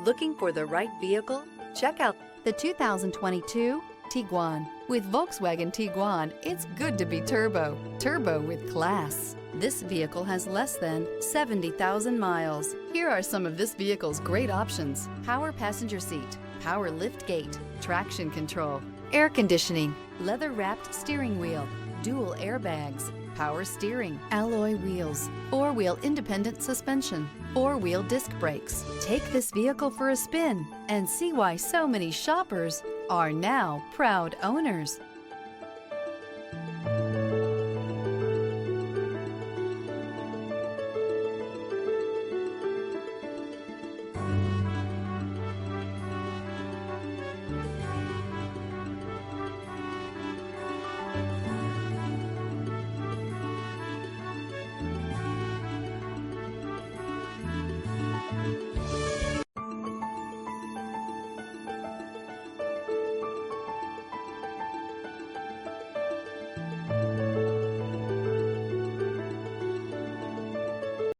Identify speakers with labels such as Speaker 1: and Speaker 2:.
Speaker 1: Looking for the right vehicle? Check out
Speaker 2: the 2022 Tiguan. With Volkswagen Tiguan, it's good to be turbo. Turbo with class. This vehicle has less than 70,000 miles. Here are some of this vehicle's great options: power passenger seat, power lift gate, traction control, air conditioning, leather-wrapped steering wheel, dual airbags, power steering, alloy wheels, four-wheel independent suspension, four-wheel disc brakes. Take this vehicle for a spin and see why so many shoppers are now proud owners.